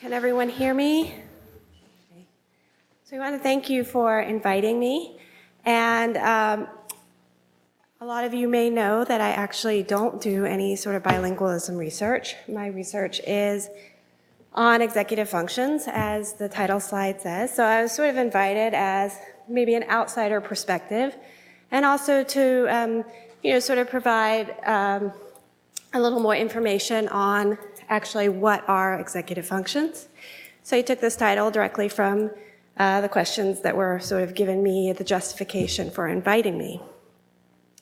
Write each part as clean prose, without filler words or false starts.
Can everyone hear me? Okay. So I want to thank you for inviting me. And a lot of you may know that I actually don't do any sort of bilingualism research. My research is on executive functions, as the title slide says. So I was sort of invited as maybe an outsider perspective, and also to sort of provide a little more information on actually what are executive functions. So I took this title directly from the questions that were sort of given me the justification for inviting me.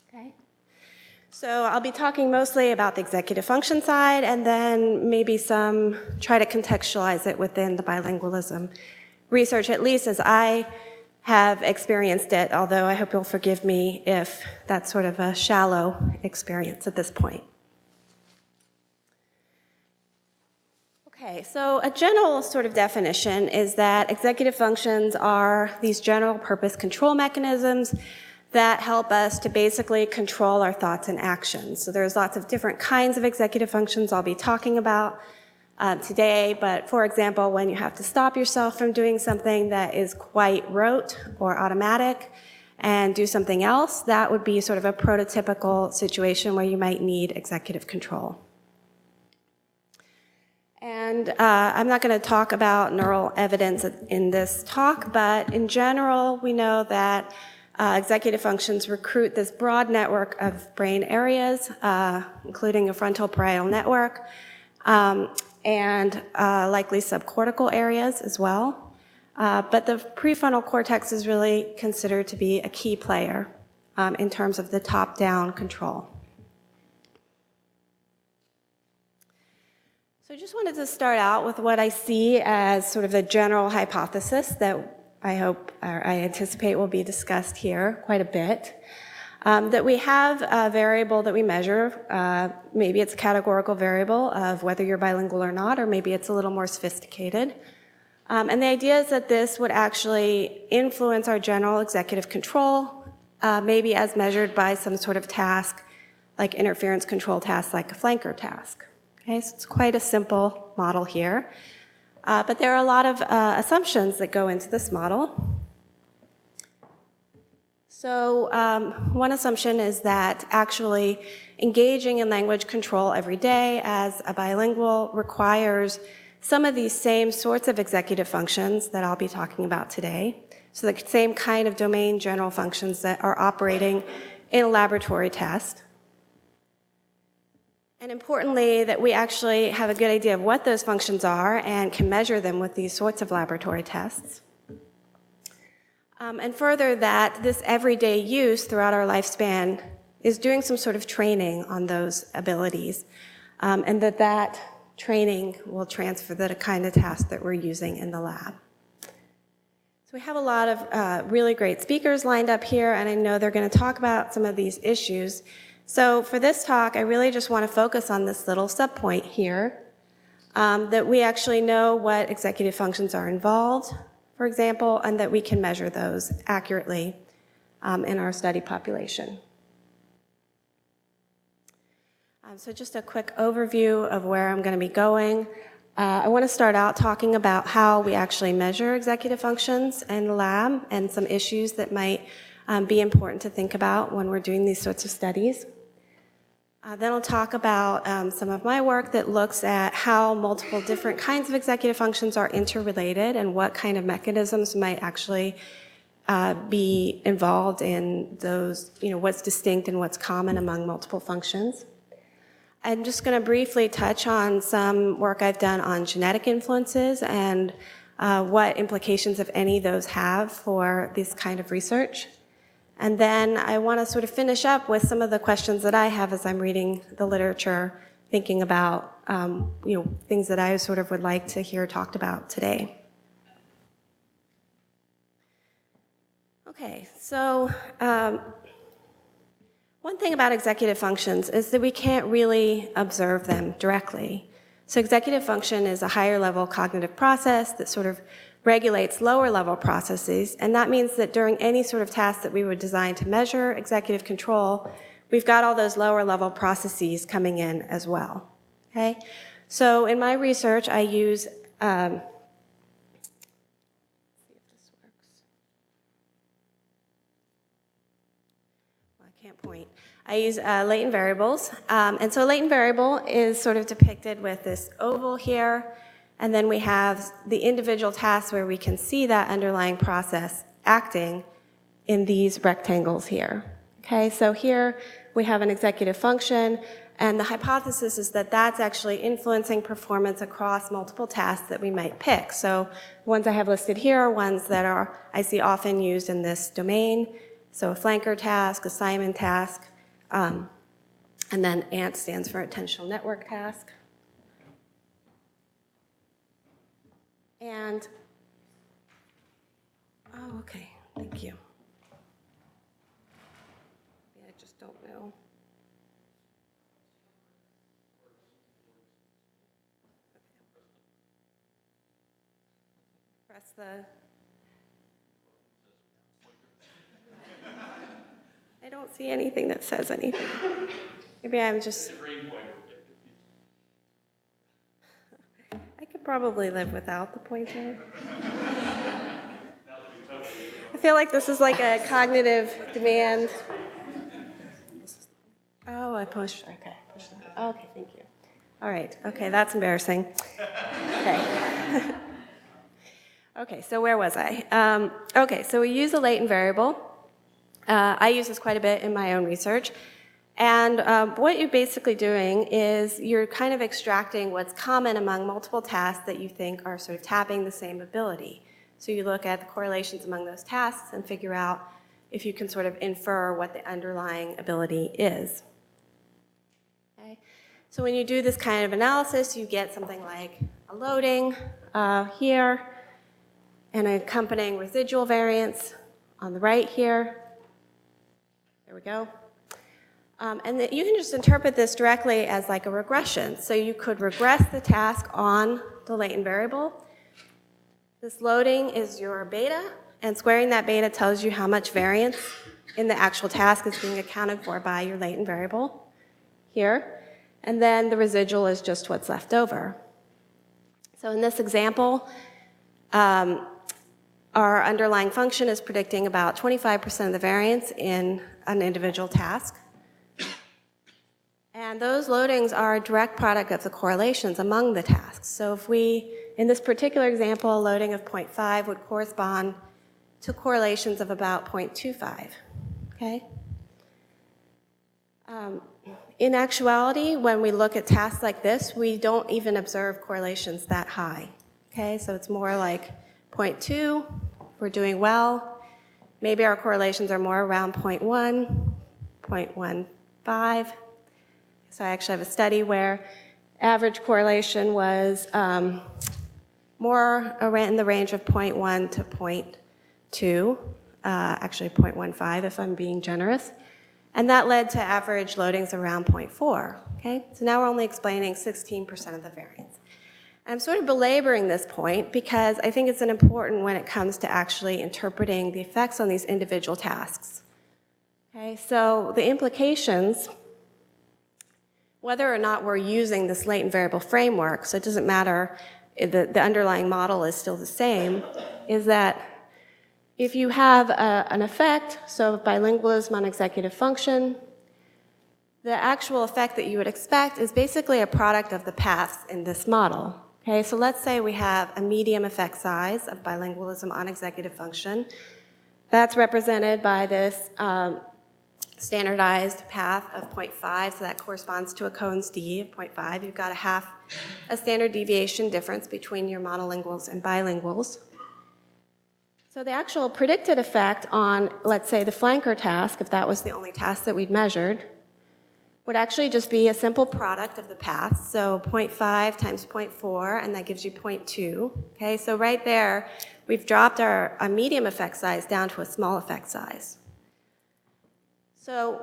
Okay. So I'll be talking mostly about the executive function side, and then maybe try to contextualize it within the bilingualism research, at least as I have experienced it, although I hope you'll forgive me if that's sort of a shallow experience at this point. Okay, so a general sort of definition is that executive functions are these general purpose control mechanisms that help us to basically control our thoughts and actions. So there's lots of different kinds of executive functions I'll be talking about today, but for example, when you have to stop yourself from doing something that is quite rote or automatic and do something else, that would be sort of a prototypical situation where you might need executive control. And I'm not going to talk about neural evidence in this talk, but in general, we know that executive functions recruit this broad network of brain areas, including a frontal parietal network, and likely subcortical areas as well. But the prefrontal cortex is really considered to be a key player in terms of the top-down control. So I just wanted to start out with what I see as sort of a general hypothesis that I hope or I anticipate will be discussed here quite a bit. That we have a variable that we measure. Maybe it's a categorical variable of whether you're bilingual or not, or maybe it's a little more sophisticated. And the idea is that this would actually influence our general executive control, maybe as measured by some sort of task, like interference control task, like a flanker task. Okay, so it's quite a simple model here. But there are a lot of assumptions that go into this model. So one assumption is that actually engaging in language control every day as a bilingual requires some of these same sorts of executive functions that I'll be talking about today. So the same kind of domain general functions that are operating in a laboratory test. And importantly, that we actually have a good idea of what those functions are and can measure them with these sorts of laboratory tests. And further, that this everyday use throughout our lifespan is doing some sort of training on those abilities, and that training will transfer the kind of task that we're using in the lab. So we have a lot of really great speakers lined up here, and I know they're going to talk about some of these issues. So for this talk, I really just want to focus on this little subpoint here, that we actually know what executive functions are involved, for example, and that we can measure those accurately in our study population. So just a quick overview of where I'm going to be going. I want to start out talking about how we actually measure executive functions in the lab and some issues that might be important to think about when we're doing these sorts of studies. Then I'll talk about some of my work that looks at how multiple different kinds of executive functions are interrelated and what kind of mechanisms might actually be involved in those, what's distinct and what's common among multiple functions. I'm just going to briefly touch on some work I've done on genetic influences and what implications, if any, those have for this kind of research. And then I want to sort of finish up with some of the questions that I have as I'm reading the literature, thinking about things that I sort of would like to hear talked about today. Okay, so one thing about executive functions is that we can't really observe them directly. So executive function is a higher level cognitive process that sort of regulates lower level processes, and that means that during any sort of task that we would design to measure executive control, we've got all those lower level processes coming in as well. Okay? So in my research, I use see if this works. Well, I can't point. I use latent variables. And so a latent variable is sort of depicted with this oval here, and then we have the individual tasks where we can see that underlying process acting in these rectangles here. Okay, so here we have an executive function, and the hypothesis is that that's actually influencing performance across multiple tasks that we might pick. So ones I have listed here are ones that I see often used in this domain. So a flanker task, assignment task, and then ANT stands for attentional network task. And, oh, okay, thank you. Yeah, I just don't know. Press the, I don't see anything that says anything. Maybe I'm just, I could probably live without the pointer. I feel like this is like a cognitive demand. Oh, I pushed, okay, push that. Okay, thank you. All right, okay, that's embarrassing. Okay. Okay, so where was I? Okay, so we use a latent variable. I use this quite a bit in my own research. And what you're basically doing is you're kind of extracting what's common among multiple tasks that you think are sort of tapping the same ability. So you look at the correlations among those tasks and figure out if you can sort of infer what the underlying ability is. Okay? So when you do this kind of analysis, you get something like a loading here, and an accompanying residual variance on the right here. There we go. And you can just interpret this directly as like a regression. So you could regress the task on the latent variable. This loading is your beta, and squaring that beta tells you how much variance in the actual task is being accounted for by your latent variable here. And then the residual is just what's left over. So in this example, our underlying function is predicting about 25% of the variance in an individual task. And those loadings are a direct product of the correlations among the tasks. So if we, in this particular example, a loading of 0.5 would correspond to correlations of about 0.25, okay? In actuality, when we look at tasks like this, we don't even observe correlations that high, okay? So it's more like 0.2, we're doing well. Maybe our correlations are more around 0.1, 0.15. So I actually have a study where average correlation was more around in the range of 0.1 to 0.2, actually 0.15 if I'm being generous. And that led to average loadings around 0.4, okay? So now we're only explaining 16% of the variance. I'm sort of belaboring this point because I think it's important when it comes to actually interpreting the effects on these individual tasks. Okay, so the implications, whether or not we're using this latent variable framework, so it doesn't matter, the underlying model is still the same, is that if you have an effect, so bilingualism on executive function, the actual effect that you would expect is basically a product of the paths in this model. Okay, so let's say we have a medium effect size of bilingualism on executive function. That's represented by this standardized path of 0.5, so that corresponds to a Cohen's d of 0.5. You've got a standard deviation difference between your monolinguals and bilinguals. So the actual predicted effect on, let's say, the flanker task, if that was the only task that we'd measured, would actually just be a simple product of the paths, so 0.5 times 0.4, and that gives you 0.2. Okay, so right there, we've dropped our medium effect size down to a small effect size. So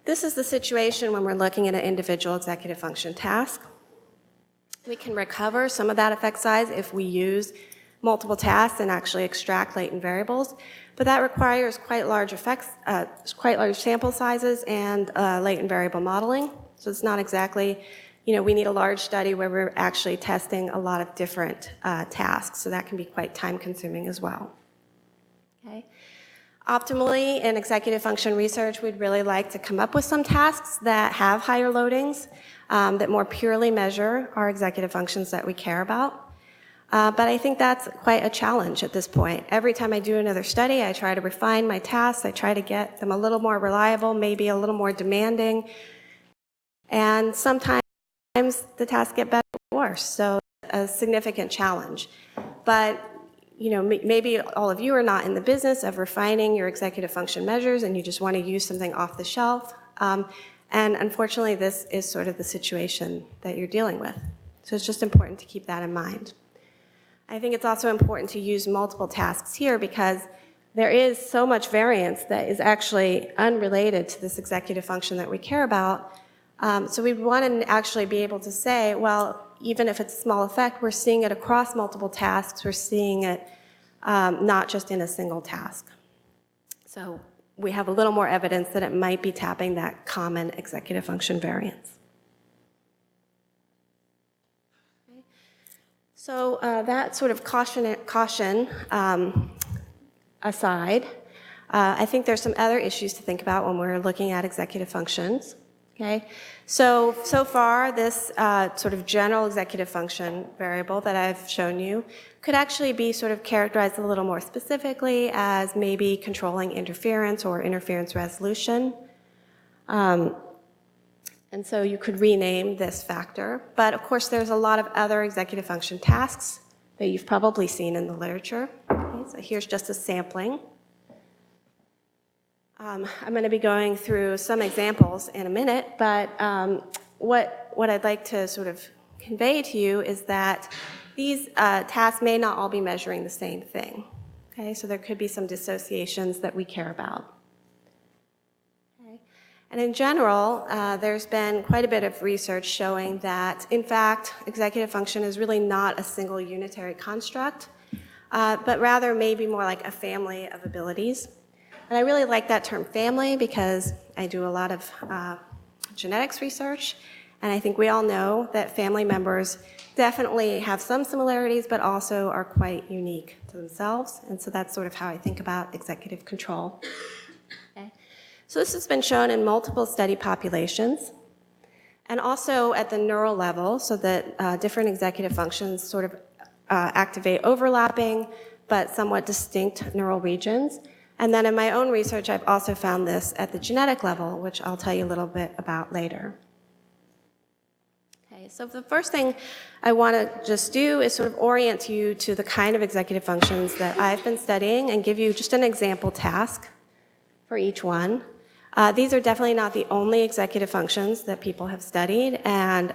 this is the situation when we're looking at an individual executive function task. We can recover some of that effect size if we use multiple tasks and actually extract latent variables, but that requires quite large sample sizes and latent variable modeling. So it's not exactly we need a large study where we're actually testing a lot of different tasks, so that can be quite time-consuming as well. Okay. Optimally, in executive function research, we'd really like to come up with some tasks that have higher loadings, that more purely measure our executive functions that we care about. But I think that's quite a challenge at this point. Every time I do another study, I try to refine my tasks. I try to get them a little more reliable, maybe a little more demanding. And sometimes the tasks get better or worse, so a significant challenge. But maybe all of you are not in the business of refining your executive function measures and you just want to use something off the shelf. And unfortunately, this is sort of the situation that you're dealing with. So it's just important to keep that in mind. I think it's also important to use multiple tasks here because there is so much variance that is actually unrelated to this executive function that we care about. So we want to actually be able to say, well, even if it's a small effect, we're seeing it across multiple tasks. We're seeing it not just in a single task. So we have a little more evidence that it might be tapping that common executive function variance. Okay. So that sort of caution aside, I think there's some other issues to think about when we're looking at executive functions. Okay, so far this sort of general executive function variable that I've shown you could actually be sort of characterized a little more specifically as maybe controlling interference or interference resolution. And so you could rename this factor. But of course, there's a lot of other executive function tasks that you've probably seen in the literature. Okay, so here's just a sampling. I'm going to be going through some examples in a minute, but what I'd like to sort of convey to you is that these tasks may not all be measuring the same thing. Okay, so there could be some dissociations that we care about. Okay. And in general, there's been quite a bit of research showing that, in fact, executive function is really not a single unitary construct, but rather maybe more like a family of abilities. And I really like that term family because I do a lot of genetics research, and I think we all know that family members definitely have some similarities, but also are quite unique to themselves. And so that's sort of how I think about executive control. Okay. So this has been shown in multiple study populations, and also at the neural level, so that different executive functions sort of activate overlapping, but somewhat distinct neural regions. And then in my own research, I've also found this at the genetic level, which I'll tell you a little bit about later. Okay, so the first thing I want to just do is sort of orient you to the kind of executive functions that I've been studying and give you just an example task for each one. These are definitely not the only executive functions that people have studied, and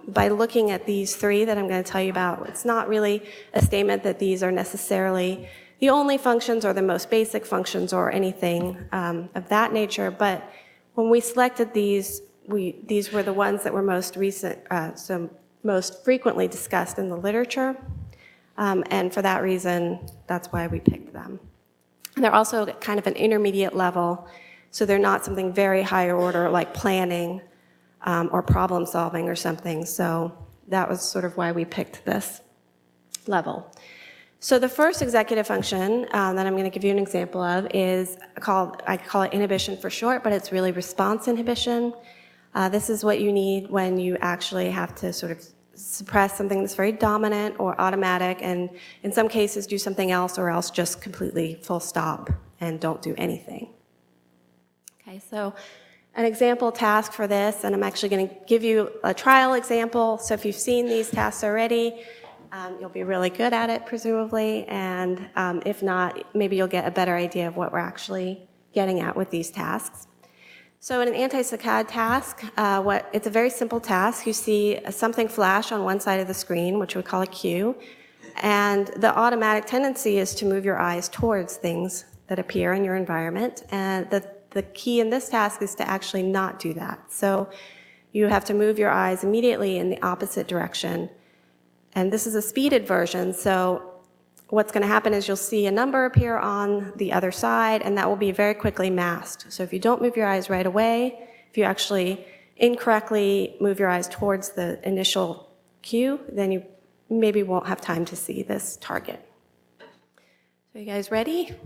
by looking at these three that I'm going to tell you about, it's not really a statement that these are necessarily the only functions or the most basic functions or anything of that nature, but when we selected these were the ones that were most recent, so most frequently discussed in the literature, and for that reason, that's why we picked them. And they're also kind of an intermediate level, so they're not something very higher order like planning or problem solving or something, so that was sort of why we picked this level. So the first executive function that I'm going to give you an example of is I call it inhibition for short, but it's really response inhibition. This is what you need when you actually have to sort of suppress something that's very dominant or automatic, and in some cases do something else or else just completely full stop and don't do anything. Okay, so an example task for this, and I'm actually going to give you a trial example. So if you've seen these tasks already, you'll be really good at it, presumably, and if not, maybe you'll get a better idea of what we're actually getting at with these tasks. So in an anti-saccade task, it's a very simple task. You see something flash on one side of the screen, which we call a cue, and the automatic tendency is to move your eyes towards things that appear in your environment, and the key in this task is to actually not do that. So you have to move your eyes immediately in the opposite direction. And this is a speeded version, so what's going to happen is you'll see a number appear on the other side, and that will be very quickly masked. So if you don't move your eyes right away, if you actually incorrectly move your eyes towards the initial cue, then you maybe won't have time to see this target. So you guys ready? Did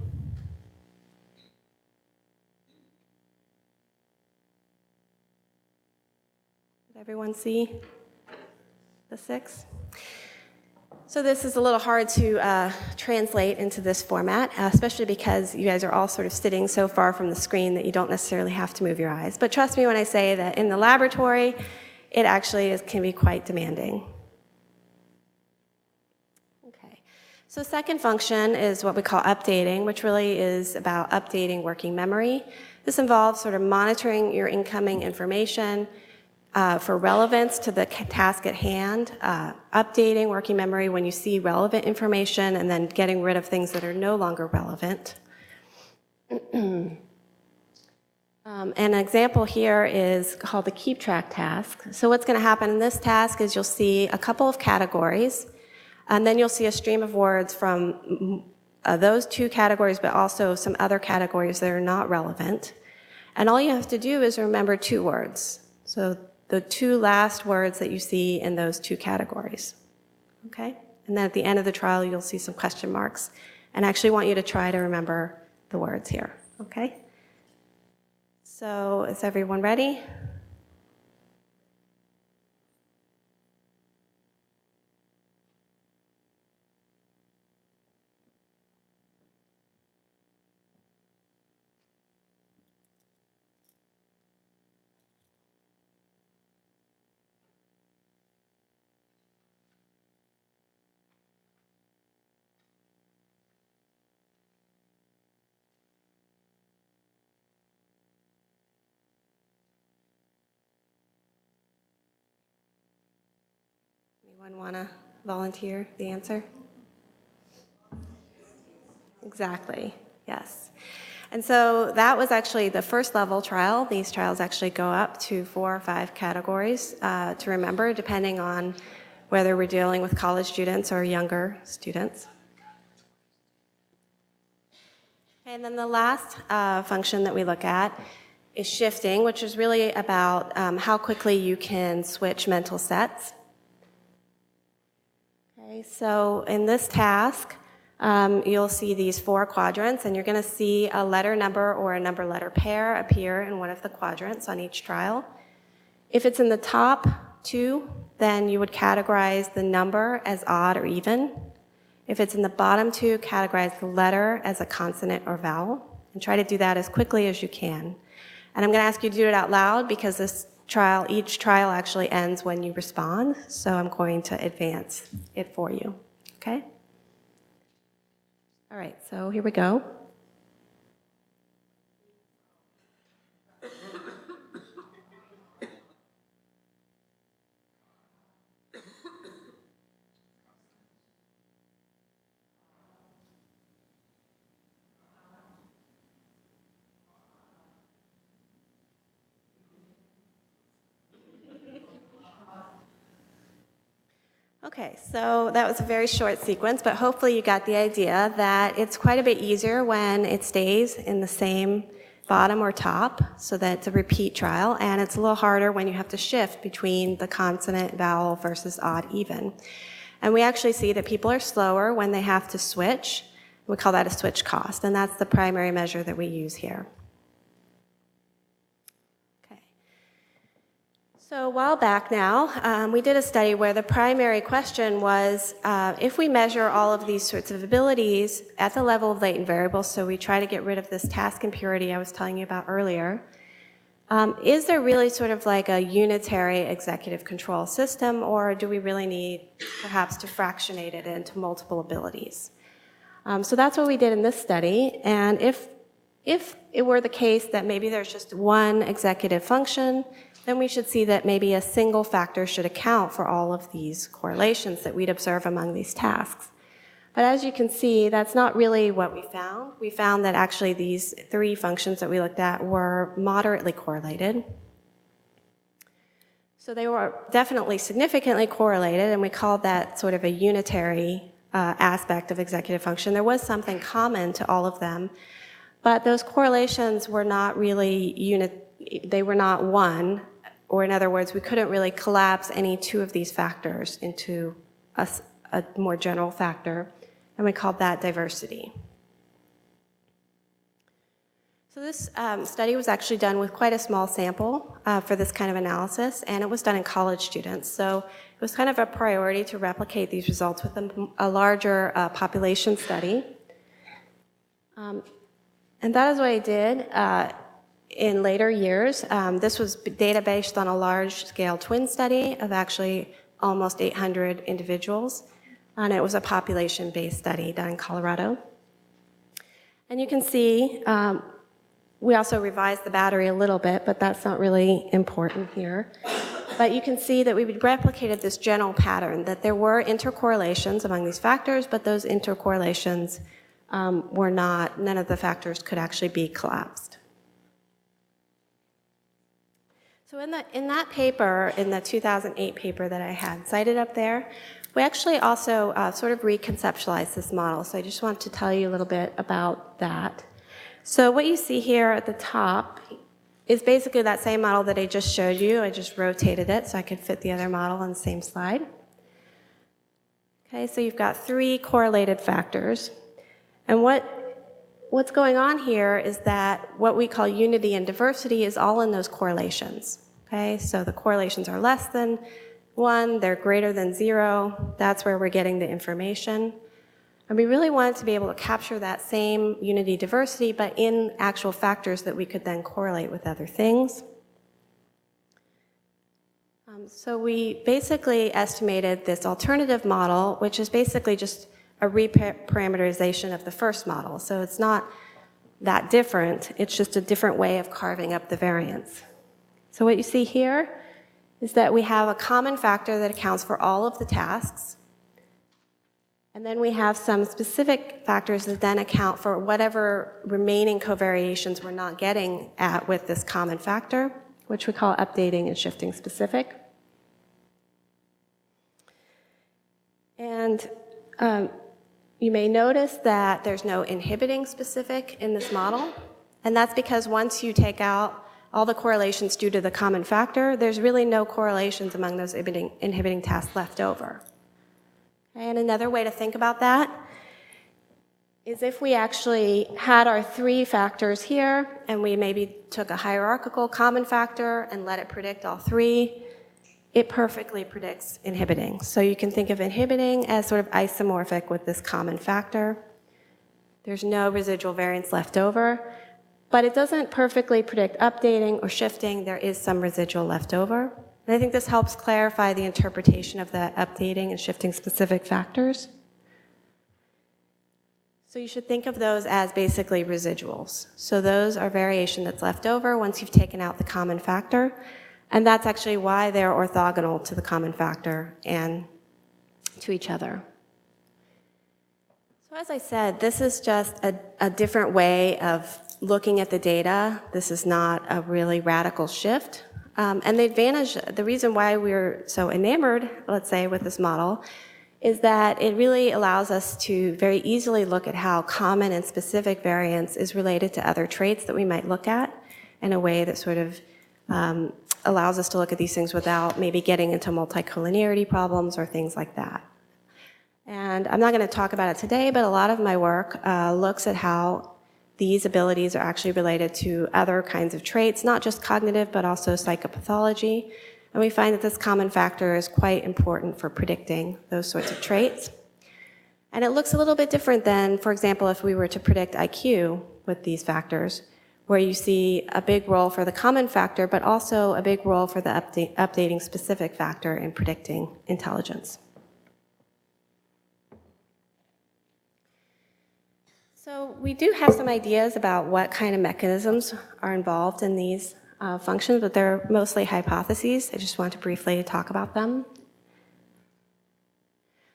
everyone see the 6? So this is a little hard to translate into this format, especially because you guys are all sort of sitting so far from the screen that you don't necessarily have to move your eyes. But trust me when I say that in the laboratory, it actually can be quite demanding. Okay. So second function is what we call updating, which really is about updating working memory. This involves sort of monitoring your incoming information for relevance to the task at hand, updating working memory when you see relevant information, and then getting rid of things that are no longer relevant. An example here is called the keep track task. So what's going to happen in this task is you'll see a couple of categories, and then you'll see a stream of words from those 2 categories, but also some other categories that are not relevant. And all you have to do is remember 2 words. So the 2 last words that you see in those 2 categories, okay? And then at the end of the trial, you'll see some question marks. And I actually want you to try to remember the words here, okay? So is everyone ready? Anyone want to volunteer the answer? Exactly, yes. And so that was actually the first level trial. These trials actually go up to 4 or 5 categories to remember, depending on whether we're dealing with college students or younger students. And then the last function that we look at is shifting, which is really about how quickly you can switch mental sets. Okay, so in this task, you'll see these 4 quadrants, and you're going to see a letter number or a number letter pair appear in one of the quadrants on each trial. If it's in the top 2, then you would categorize the number as odd or even. If it's in the bottom 2, categorize the letter as a consonant or vowel, and try to do that as quickly as you can. And I'm going to ask you to do it out loud because each trial actually ends when you respond, so I'm going to advance it for you, okay? All right, so here we go. Okay, so that was a very short sequence, but hopefully you got the idea that it's quite a bit easier when it stays in the same bottom or top, so that it's a repeat trial, and it's a little harder when you have to shift between the consonant, vowel versus odd, even. And we actually see that people are slower when they have to switch. We call that a switch cost, and that's the primary measure that we use here. So a while back now, we did a study where the primary question was if we measure all of these sorts of abilities at the level of latent variables, so we try to get rid of this task impurity I was telling you about earlier, is there really sort of like a unitary executive control system, or do we really need perhaps to fractionate it into multiple abilities? So that's what we did in this study, and if it were the case that maybe there's just one executive function, then we should see that maybe a single factor should account for all of these correlations that we'd observe among these tasks. But as you can see, that's not really what we found. We found that actually these 3 functions that we looked at were moderately correlated. So they were definitely significantly correlated, and we called that sort of a unitary aspect of executive function. There was something common to all of them, but those correlations were not really they were not one or in other words, we couldn't really collapse any two of these factors into a more general factor, and we called that diversity. So this study was actually done with quite a small sample for this kind of analysis, and it was done in college students. So it was kind of a priority to replicate these results with a larger population study. And that is what I did in later years. This was data based on a large-scale twin study of actually almost 800 individuals, and it was a population-based study done in Colorado. And you can see we also revised the battery a little bit, but that's not really important here. But you can see that we replicated this general pattern, that there were intercorrelations among these factors, but those intercorrelations were not, none of the factors could actually be collapsed. So in that paper, in the 2008 paper that I had cited up there, we actually also sort of reconceptualized this model. So I just want to tell you a little bit about that. So what you see here at the top is basically that same model that I just showed you. I just rotated it so I could fit the other model on the same slide. Okay, so you've got three correlated factors. And what's going on here is that what we call unity and diversity is all in those correlations. Okay, so the correlations are less than 1, they're greater than 0. That's where we're getting the information. And we really wanted to be able to capture that same unity diversity, but in actual factors that we could then correlate with other things. So we basically estimated this alternative model, which is basically just a reparameterization of the first model. So it's not that different, it's just a different way of carving up the variance. So what you see here is that we have a common factor that accounts for all of the tasks. And then we have some specific factors that then account for whatever remaining covariations we're not getting at with this common factor, which we call updating and shifting specific. And you may notice that there's no inhibiting specific in this model. And that's because once you take out all the correlations due to the common factor, there's really no correlations among those inhibiting tasks left over. And another way to think about that is if we actually had our three factors here, and we maybe took a hierarchical common factor and let it predict all three, it perfectly predicts inhibiting. So you can think of inhibiting as sort of isomorphic with this common factor. There's no residual variance left over, but it doesn't perfectly predict updating or shifting. There is some residual left over. And I think this helps clarify the interpretation of the updating and shifting specific factors. So you should think of those as basically residuals. So those are variation that's left over once you've taken out the common factor. And that's actually why they're orthogonal to the common factor and to each other. So as I said, this is just a different way of looking at the data. This is not a really radical shift. And the reason why we're so enamored, let's say, with this model is that it really allows us to very easily look at how common and specific variance is related to other traits that we might look at in a way that sort of allows us to look at these things without maybe getting into multicollinearity problems or things like that. And I'm not going to talk about it today, but a lot of my work looks at how these abilities are actually related to other kinds of traits, not just cognitive, but also psychopathology. And we find that this common factor is quite important for predicting those sorts of traits. And it looks a little bit different than, for example, if we were to predict IQ with these factors, where you see a big role for the common factor, but also a big role for the updating specific factor in predicting intelligence. So we do have some ideas about what kind of mechanisms are involved in these functions, but they're mostly hypotheses. I just want to briefly talk about them.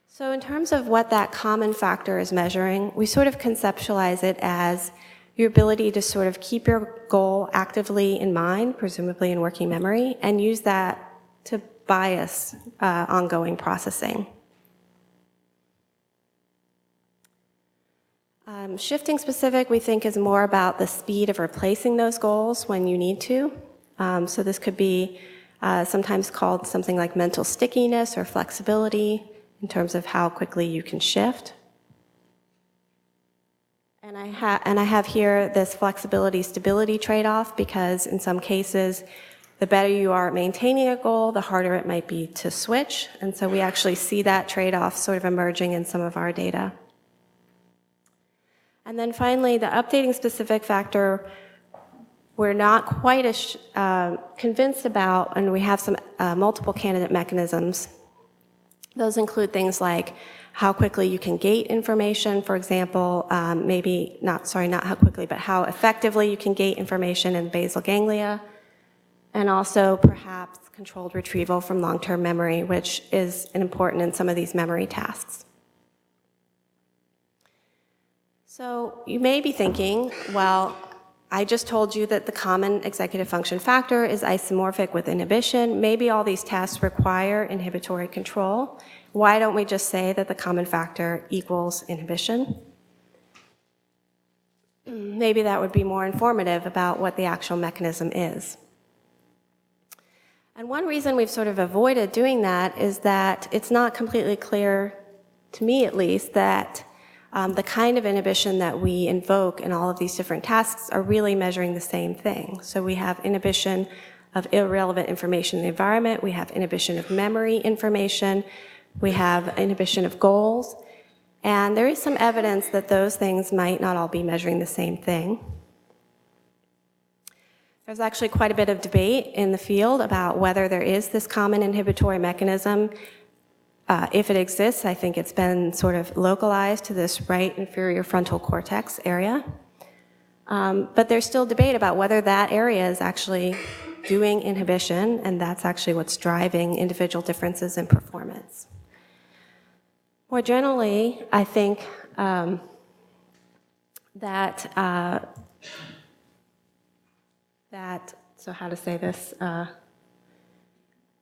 So in terms of what that common factor is measuring, we sort of conceptualize it as your ability to sort of keep your goal actively in mind, presumably in working memory, and use that to bias ongoing processing. Shifting specific, we think, is more about the speed of replacing those goals when you need to. So this could be sometimes called something like mental stickiness or flexibility in terms of how quickly you can shift. And I have here this flexibility-stability trade-off, because in some cases, the better you are at maintaining a goal, the harder it might be to switch. And so we actually see that trade-off sort of emerging in some of our data. And then finally, the updating specific factor, we're not quite as convinced about, and we have some multiple candidate mechanisms. Those include things like how quickly you can gate information, for example, not how quickly, but how effectively you can gate information in basal ganglia, and also perhaps controlled retrieval from long-term memory, which is important in some of these memory tasks. So you may be thinking, well, I just told you that the common executive function factor is isomorphic with inhibition. Maybe all these tasks require inhibitory control. Why don't we just say that the common factor equals inhibition? Maybe that would be more informative about what the actual mechanism is. And one reason we've sort of avoided doing that is that it's not completely clear, to me at least, that the kind of inhibition that we invoke in all of these different tasks are really measuring the same thing. So we have inhibition of irrelevant information in the environment, we have inhibition of memory information, we have inhibition of goals, and there is some evidence that those things might not all be measuring the same thing. There's actually quite a bit of debate in the field about whether there is this common inhibitory mechanism. If it exists, I think it's been sort of localized to this right inferior frontal cortex area. But there's still debate about whether that area is actually doing inhibition, and that's actually what's driving individual differences in performance. More generally, I think so how to say this?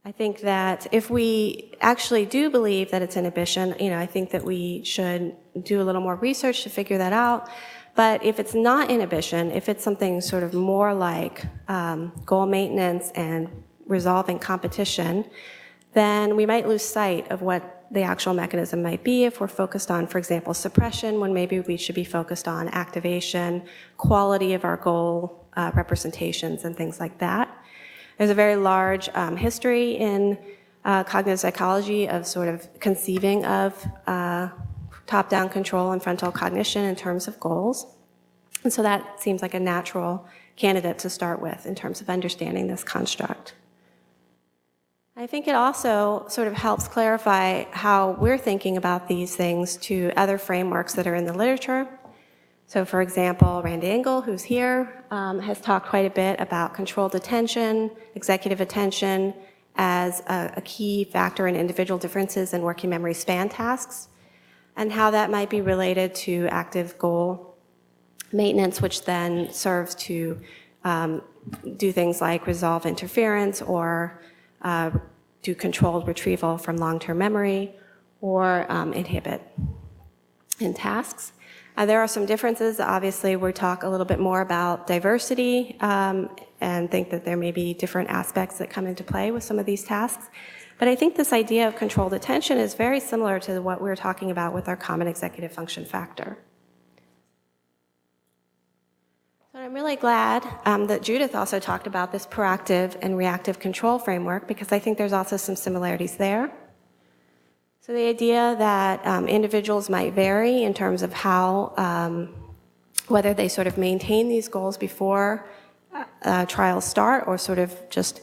I think that if we actually do believe that it's inhibition, I think that we should do a little more research to figure that out. But if it's not inhibition, if it's something sort of more like goal maintenance and resolving competition, then we might lose sight of what the actual mechanism might be if we're focused on, for example, suppression, when maybe we should be focused on activation, quality of our goal representations, and things like that. There's a very large history in cognitive psychology of sort of conceiving of top-down control and frontal cognition in terms of goals. And so that seems like a natural candidate to start with in terms of understanding this construct. I think it also sort of helps clarify how we're thinking about these things to other frameworks that are in the literature. So for example, Rand Engel, who's here, has talked quite a bit about controlled attention, executive attention, as a key factor in individual differences in working memory span tasks, and how that might be related to active goal maintenance, which then serves to do things like resolve interference or do controlled retrieval from long-term memory or inhibit in tasks. There are some differences. Obviously, we talk a little bit more about diversity and think that there may be different aspects that come into play with some of these tasks. But I think this idea of controlled attention is very similar to what we're talking about with our common executive function factor. So I'm really glad that Judith also talked about this proactive and reactive control framework, because I think there's also some similarities there. So the idea that individuals might vary in terms of how, whether they sort of maintain these goals before trials start or sort of just,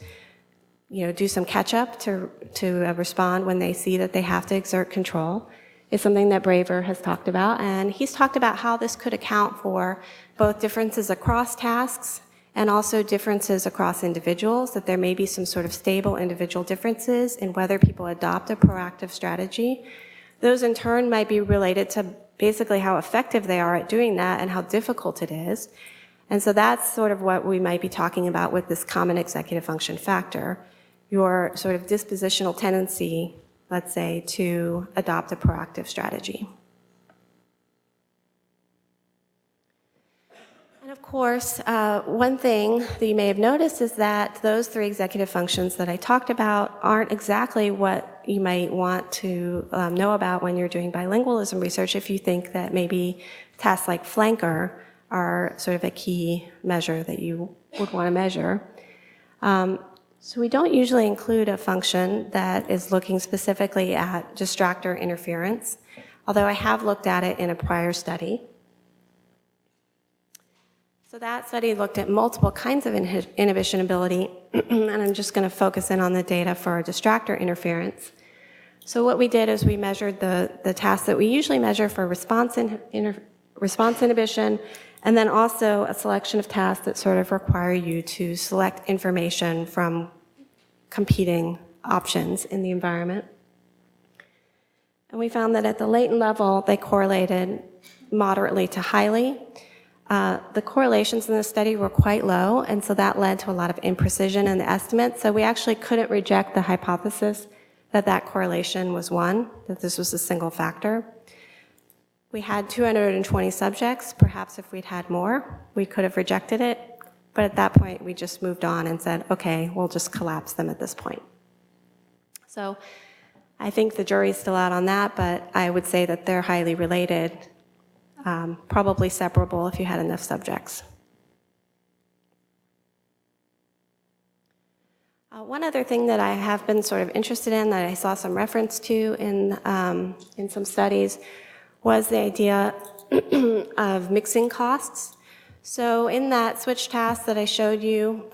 do some catch-up to respond when they see that they have to exert control, is something that Braver has talked about. And he's talked about how this could account for both differences across tasks and also differences across individuals, that there may be some sort of stable individual differences in whether people adopt a proactive strategy. Those in turn might be related to basically how effective they are at doing that and how difficult it is. And so that's sort of what we might be talking about with this common executive function factor, your sort of dispositional tendency, let's say, to adopt a proactive strategy. And of course, one thing that you may have noticed is that those three executive functions that I talked about aren't exactly what you might want to know about when you're doing bilingualism research if you think that maybe tasks like flanker are sort of a key measure that you would want to measure. So we don't usually include a function that is looking specifically at distractor interference, although I have looked at it in a prior study. So that study looked at multiple kinds of inhibition ability, and I'm just going to focus in on the data for distractor interference. So what we did is we measured the tasks that we usually measure for response inhibition, and then also a selection of tasks that sort of require you to select information from competing options in the environment. And we found that at the latent level, they correlated moderately to highly. The correlations in the study were quite low, and so that led to a lot of imprecision in the estimates. So we actually couldn't reject the hypothesis that that correlation was one, that this was a single factor. We had 220 subjects. Perhaps if we'd had more, we could have rejected it. But at that point, we just moved on and said, okay, we'll just collapse them at this point. So I think the jury's still out on that, but I would say that they're highly related, probably separable if you had enough subjects. One other thing that I have been sort of interested in that I saw some reference to in some studies was the idea of mixing costs. So in that switch task that I showed you,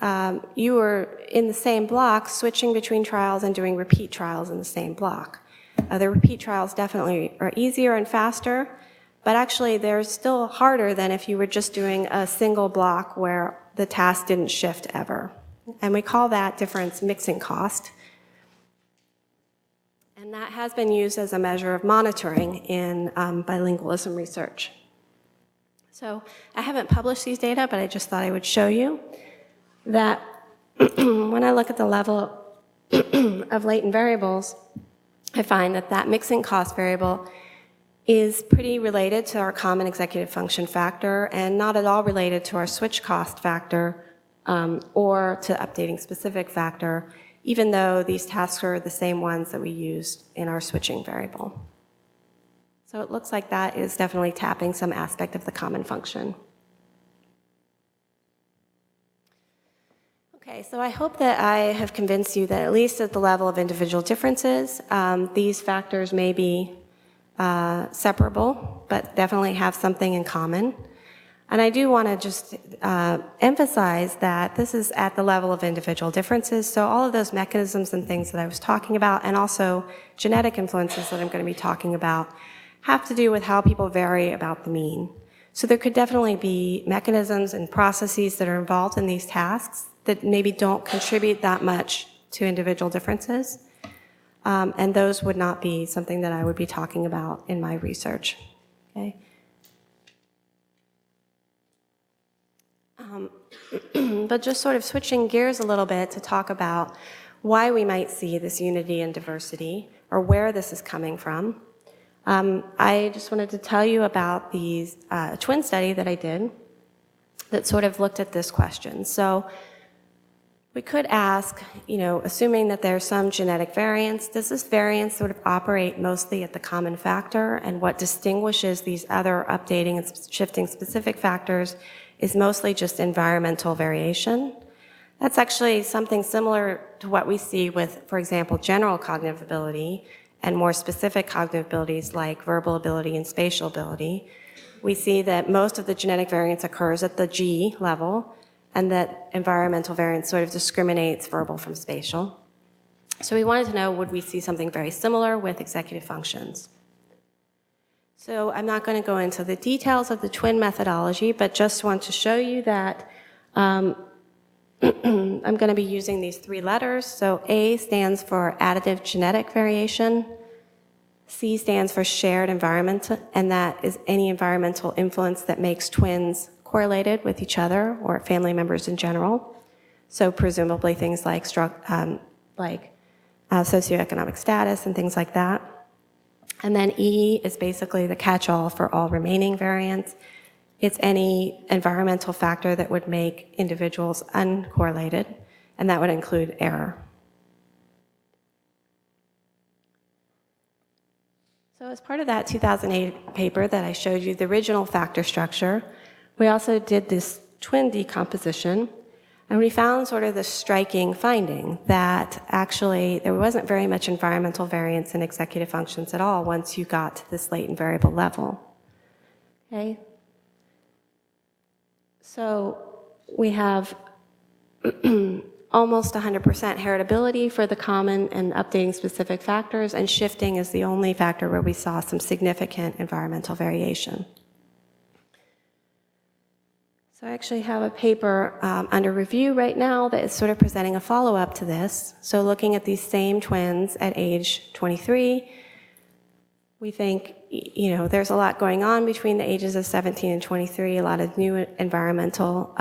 you were in the same block switching between trials and doing repeat trials in the same block. The repeat trials definitely are easier and faster, but actually they're still harder than if you were just doing a single block where the task didn't shift ever. And we call that difference mixing cost. And that has been used as a measure of monitoring in bilingualism research. So I haven't published these data, but I just thought I would show you that when I look at the level of latent variables, I find that that mixing cost variable is pretty related to our common executive function factor and not at all related to our switch cost factor or to updating specific factor, even though these tasks are the same ones that we used in our switching variable. So it looks like that is definitely tapping some aspect of the common function. Okay, so I hope that I have convinced you that at least at the level of individual differences, these factors may be separable, but definitely have something in common. And I do want to just emphasize that this is at the level of individual differences. So all of those mechanisms and things that I was talking about, and also genetic influences that I'm going to be talking about, have to do with how people vary about the mean. So there could definitely be mechanisms and processes that are involved in these tasks that maybe don't contribute that much to individual differences. And those would not be something that I would be talking about in my research. Okay. But just sort of switching gears a little bit to talk about why we might see this unity and diversity, or where this is coming from. I just wanted to tell you about these twin study that I did that sort of looked at this question. So we could ask, assuming that there's some genetic variance, does this variance sort of operate mostly at the common factor, and what distinguishes these other updating and shifting specific factors is mostly just environmental variation? That's actually something similar to what we see with, for example, general cognitive ability and more specific cognitive abilities like verbal ability and spatial ability. We see that most of the genetic variance occurs at the G level, and that environmental variance sort of discriminates verbal from spatial. So we wanted to know, would we see something very similar with executive functions? So I'm not going to go into the details of the twin methodology, but just want to show you that I'm going to be using these three letters. So A stands for additive genetic variation, C stands for shared environment, and that is any environmental influence that makes twins correlated with each other or family members in general. So presumably things like socioeconomic status and things like that. And then E is basically the catch-all for all remaining variants. it's any environmental factor that would make individuals uncorrelated, and that would include error. So as part of that 2008 paper that I showed you, the original factor structure, we also did this twin decomposition, and we found sort of the striking finding that actually there wasn't very much environmental variance in executive functions at all once you got to this latent variable level. Okay? So we have almost 100% heritability for the common and updating specific factors, and shifting is the only factor where we saw some significant environmental variation. So I actually have a paper under review right now that is sort of presenting a follow-up to this. So looking at these same twins at age 23, we think, you know, there's a lot going on between the ages of 17 and 23, a lot of new environmental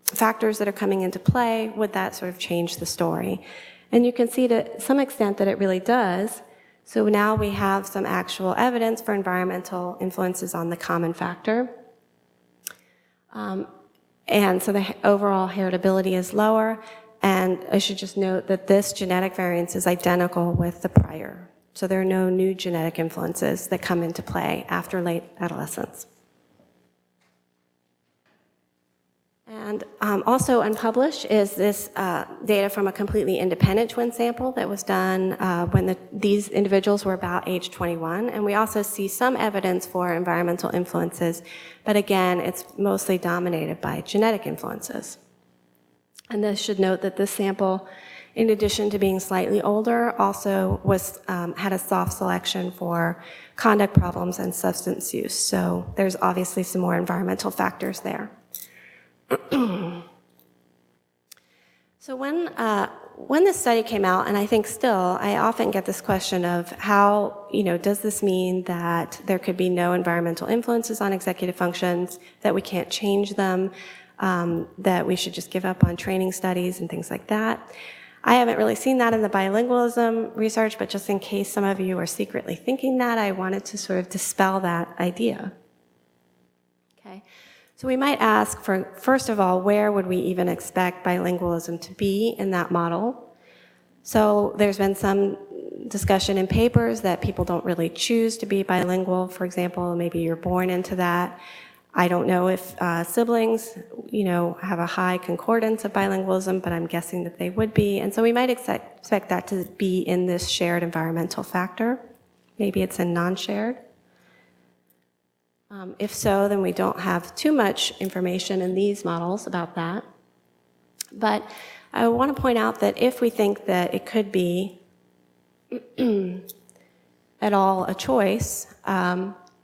factors that are coming into play. Would that sort of change the story? And you can see to some extent that it really does. So now we have some actual evidence for environmental influences on the common factor. And so the overall heritability is lower, and I should just note that this genetic variance is identical with the prior. So there are no new genetic influences that come into play after late adolescence. And also unpublished is this data from a completely independent twin sample that was done when these individuals were about age 21. And we also see some evidence for environmental influences, but again, it's mostly dominated by genetic influences. And this should note that this sample, in addition to being slightly older, also was had a soft selection for conduct problems and substance use. So there's obviously some more environmental factors there. So when this study came out, and I think still, I often get this question of how, you know, does this mean that there could be no environmental influences on executive functions, that we can't change them, that we should just give up on training studies and things like that? I haven't really seen that in the bilingualism research, but just in case some of you are secretly thinking that, I wanted to sort of dispel that idea. Okay. So we might ask, for, first of all, where would we even expect bilingualism to be in that model? So there's been some discussion in papers that people don't really choose to be bilingual. For example, maybe you're born into that. I don't know if siblings, you know, have a high concordance of bilingualism, but I'm guessing that they would be. And so we might expect that to be in this shared environmental factor. Maybe it's in non-shared. If so, then we don't have too much information in these models about that. But I want to point out that if we think that it could be at all a choice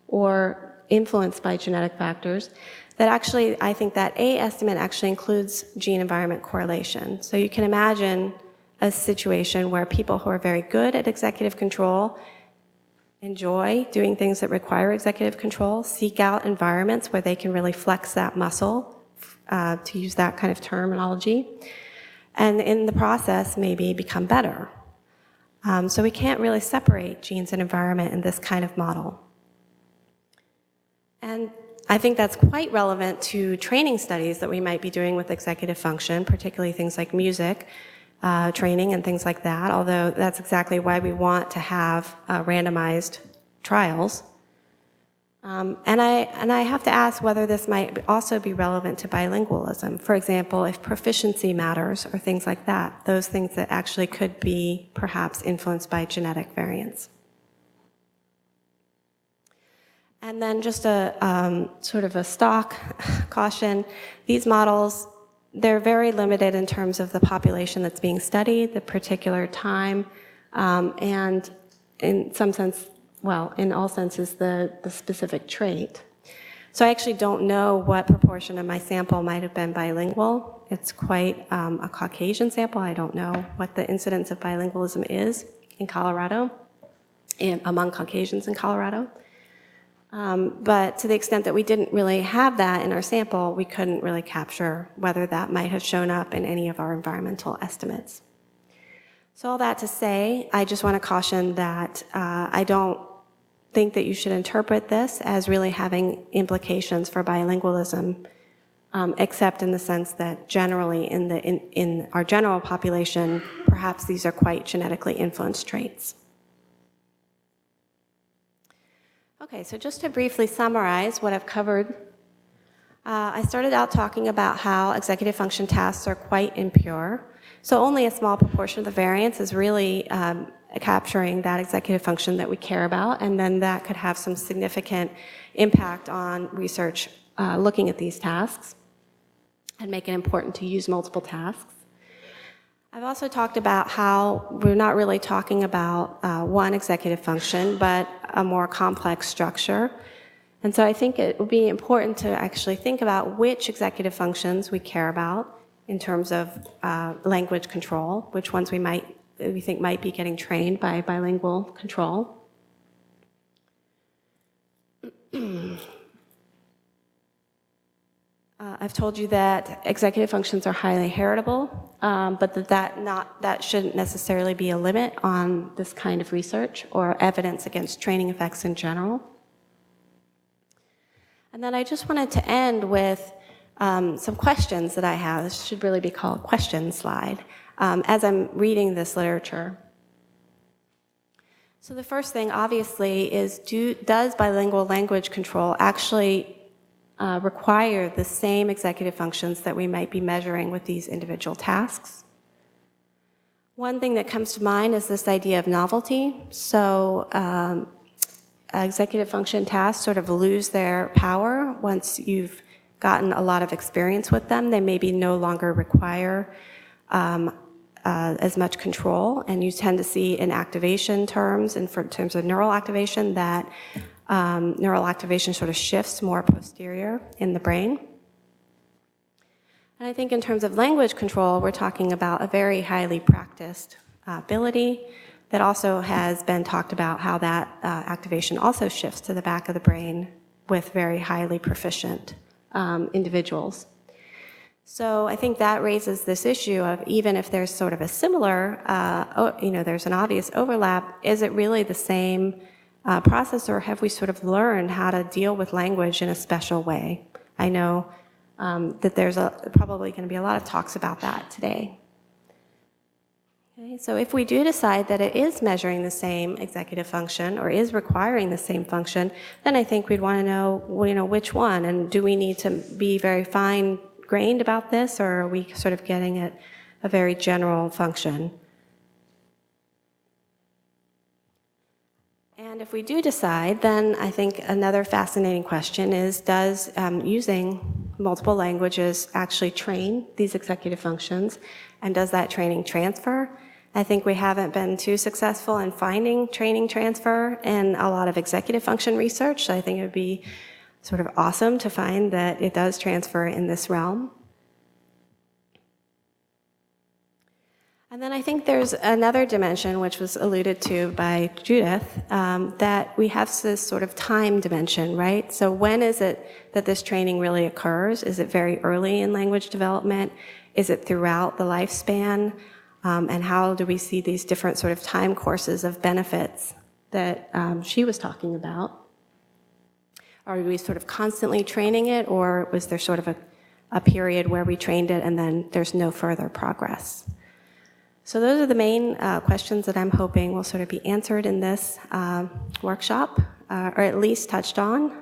or influenced by genetic factors, that actually, I think that A estimate actually includes gene-environment correlation. So you can imagine a situation where people who are very good at executive control enjoy doing things that require executive control, seek out environments where they can really flex that muscle, to use that kind of terminology, and in the process maybe become better. So we can't really separate genes and environment in this kind of model. And I think that's quite relevant to training studies that we might be doing with executive function, particularly things like music, training and things like that, although that's exactly why we want to have randomized trials. And I have to ask whether this might also be relevant to bilingualism. For example, if proficiency matters or things like that, those things that actually could be perhaps influenced by genetic variants. And then just a sort of a stock caution, these models, they're very limited in terms of the population that's being studied, the particular time, and in some sense, well, in all senses, the specific trait. So I actually don't know what proportion of my sample might have been bilingual. It's quite a Caucasian sample. I don't know what the incidence of bilingualism is in Colorado, among Caucasians in Colorado. But to the extent that we didn't really have that in our sample, we couldn't really capture whether that might have shown up in any of our environmental estimates. So all that to say, I just want to caution that I don't think that you should interpret this as really having implications for bilingualism, except in the sense that generally in our general population, perhaps these are quite genetically influenced traits. Okay, so just to briefly summarize what I've covered, I started out talking about how executive function tasks are quite impure. So only a small proportion of the variance is really capturing that executive function that we care about, and then that could have some significant impact on research looking at these tasks and make it important to use multiple tasks. I've also talked about how we're not really talking about one executive function, but a more complex structure. And so I think it would be important to actually think about which executive functions we care about in terms of language control, which ones we think might be getting trained by bilingual control. I've told you that executive functions are highly heritable, but that shouldn't necessarily be a limit on this kind of research or evidence against training effects in general. And then I just wanted to end with some questions that I have. This should really be called a question slide as I'm reading this literature. So the first thing, obviously, is does bilingual language control actually require the same executive functions that we might be measuring with these individual tasks? One thing that comes to mind is this idea of novelty. So executive function tasks sort of lose their power once you've gotten a lot of experience with them. They maybe no longer require as much control, and you tend to see in activation terms, in terms of neural activation, that neural activation sort of shifts more posterior in the brain. And I think in terms of language control, we're talking about a very highly practiced ability that also has been talked about how that activation also shifts to the back of the brain with very highly proficient individuals. So I think that raises this issue of even if there's sort of a similar, there's an obvious overlap, is it really the same process, or have we sort of learned how to deal with language in a special way? I know that there's probably going to be a lot of talks about that today. Okay, so if we do decide that it is measuring the same executive function or is requiring the same function, then I think we'd want to know, which one, and do we need to be very fine-grained about this, or are we sort of getting at a very general function? And if we do decide, then I think another fascinating question is, does using multiple languages actually train these executive functions, and does that training transfer? I think we haven't been too successful in finding training transfer in a lot of executive function research, so I think it would be sort of awesome to find that it does transfer in this realm. And then I think there's another dimension, which was alluded to by Judith, that we have this sort of time dimension, right? So when is it that this training really occurs? Is it very early in language development? Is it throughout the lifespan? And how do we see these different sort of time courses of benefits that she was talking about? Are we sort of constantly training it, or was there sort of a period where we trained it and then there's no further progress? So those are the main questions that I'm hoping will sort of be answered in this workshop, or at least touched on,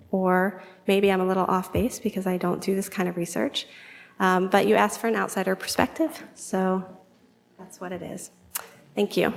or maybe I'm a little off base because I don't do this kind of research. But you asked for an outsider perspective, so that's what it is. Thank you.